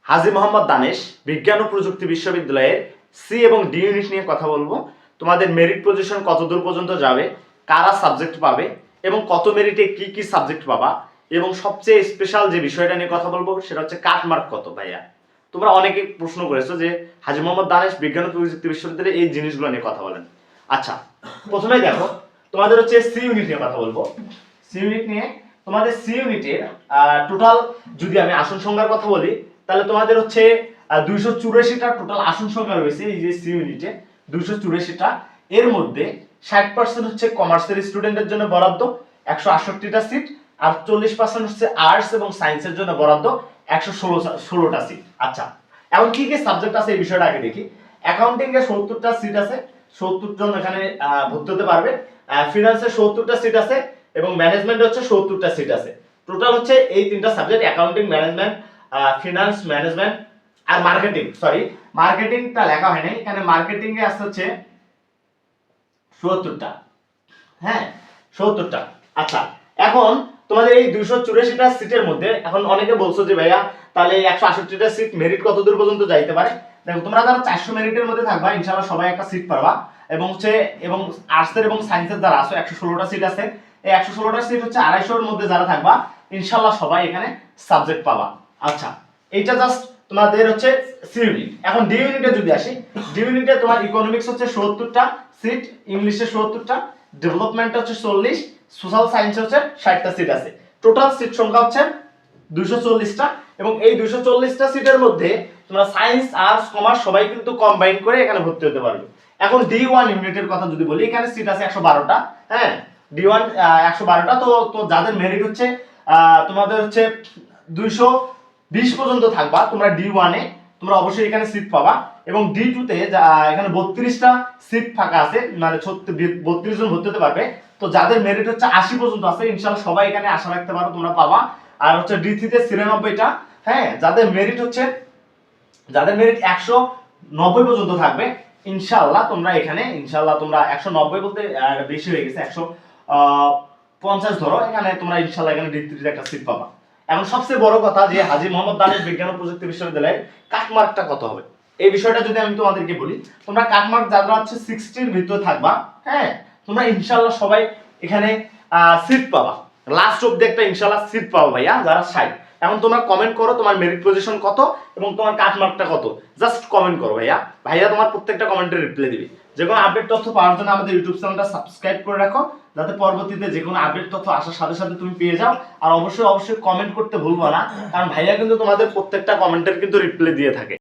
হাজী মোহাম্মদ দানেশ বিজ্ঞান ও প্রযুক্তি বিশ্ববিদ্যালয়ের সি এবং ডি ইউনিট নিয়ে কথা বলবো। তোমাদের মেরিট পজিশন কত দূর পর্যন্ত যাবে, কারা সাবজেক্ট পাবে এবং কত মেরিটে কি কি সাবজেক্ট পাবা, এবং সবচেয়ে স্পেশাল যে বিষয়টা নিয়ে কথা বলবো সেটা হচ্ছে কাটমার্ক কত। ভাইয়া তোমরা অনেকে প্রশ্ন করেছো যে হাজী মোহাম্মদ দানেশ বিজ্ঞান ও প্রযুক্তি বিশ্ববিদ্যালয়ে এই জিনিসগুলো নিয়ে কথা বলেন। আচ্ছা, প্রথমেই দেখো তোমাদের হচ্ছে সি ইউনিট নিয়ে কথা বলবো। সি ইউনিট নিয়ে তোমাদের সি ইউনিটের টোটাল যদি আমি আসন সংখ্যার কথা বলি তাহলে তোমাদের হচ্ছে 284টা টোটাল আসন সংখ্যা রয়েছে এই যে সি ইউনিটে 284টা। এর মধ্যে 60% হচ্ছে কমার্সের স্টুডেন্টের জন্য বরাদ্দ 168টা সিট, আর 40% হচ্ছে আর্টস এবং সায়েন্সের জন্য বরাদ্দ 116টা সিট। আচ্ছা, এখন কি কি সাবজেক্ট আছে এই বিষয়টা আগে দেখি। অ্যাকাউন্টিং এ 70টা সিট আছে, 70 জন এখানে ভর্তি হতে পারবে। ফিনান্সে 70টা সিট আছে এবং ম্যানেজমেন্টে হচ্ছে 70টা সিট আছে। টোটাল হচ্ছে এই তিনটা subject accounting, management, finance management আর মার্কেটিং। সরি, মার্কেটিংটা লেখা হয় নাই এখানে। মার্কেটিং এ আছে হচ্ছে 70টা। হ্যাঁ, 70টা। আচ্ছা, এখন তোমাদের এই 284টা সিটের মধ্যে এখন অনেকে বলছো যে ভাইয়া তাহলে 168টা সিট মেরিট কত দূর পর্যন্ত যাইতে পারে। দেখো তোমরা যারা 400 মেরিটের মধ্যে থাকবা ইনশাআল্লাহ সবাই একটা সিট পারবা, এবং হচ্ছে এবং আর্টসের এবং সায়েন্সের যারা আছে 116টা সিট আছে। এই 116টা সিট হচ্ছে 250 এর মধ্যে যারা থাকবা ইনশাআল্লাহ সবাই এখানে সাবজেক্ট পাবা। আচ্ছা, এইটা জাস্ট তোমাদের হচ্ছে সি ইউনিট। এখন ডি ইউনিটে যদি আসি, ডি ইউনিটে তোমার ইকোনমিক্স হচ্ছে 70টা সিট, ইংলিশে 70টা, ডেভেলপমেন্ট হচ্ছে 40, সোশ্যাল সায়েন্স হচ্ছে 60টা সিট আছে। টোটাল সিট সংখ্যা হচ্ছে 240টা, এবং এই 240টা সিটের মধ্যে তোমরা সায়েন্স, আর্টস, কমার্স সবাই কিন্তু কম্বাইন করে এখানে ভর্তি হতে পারবে। এখন D1 ইউনিটের কথা যদি বলি, এখানে সিট আছে 112টা। হ্যাঁ, D1 112টা। তো যাদের মেরিট হচ্ছে তোমাদের হচ্ছে 220 পর্যন্ত থাকবা তোমরা D1 এ, তোমরা অবশ্যই এখানে সিট পাবা। এবং D2 তে এখানে 32টা সিট ফাঁকা আছে, মানে 32 জন ভর্তি হতে পারবে। তো যাদের মেরিট হচ্ছে 80 পর্যন্ত আছে ইনশাআল্লাহ সবাই এখানে আশা রাখতে পারো তোমরা পাবা। আর হচ্ছে D3 তে 93টা। হ্যাঁ, যাদের মেরিট 190 পর্যন্ত থাকবে ইনশাআল্লাহ তোমরা এখানে তোমরা 190 বলতে বেশি হয়ে গেছে, 150 ধরো, এখানে তোমরা ইনশাআল্লাহ এখানে D3 তে একটা সিট পাবা। এখন সবচেয়ে বড় কথা যে হাজী মোহাম্মদ দানেশ বিজ্ঞান ও প্রযুক্তি বিশ্ববিদ্যালয়ের কাটমার্কটা কত হবে এই বিষয়টা যদি আমি তোমাদেরকে বলি, তোমরা কাটমার্ক যারা হচ্ছে 60 এর ভিতরে থাকবা, হ্যাঁ, তোমরা ইনশাআল্লাহ সবাই এখানে সিট পাবা। লাস্ট অবধি একটা ইনশাআল্লাহ সিট পাবা ভাইয়া যারা 60। এখন তোমরা কমেন্ট করো তোমার মেরিট পজিশন কত এবং তোমার কাটমার্কটা কত, জাস্ট কমেন্ট করো ভাইয়া। ভাইয়া তোমার প্রত্যেকটা কমেন্টের রিপ্লাই দিবে। যে কোনো আপডেট তথ্য পাওয়ার জন্য আমাদের ইউটিউব চ্যানেলটা সাবস্ক্রাইব করে রাখো, যাতে পরবর্তীতে যে কোনো আপডেট তথ্য আসার সাথে সাথে তুমি পেয়ে যাও। আর অবশ্যই কমেন্ট করতে ভুলবা না, কারণ ভাইয়া কিন্তু তোমাদের প্রত্যেকটা কমেন্টের কিন্তু রিপ্লাই দিয়ে থাকে।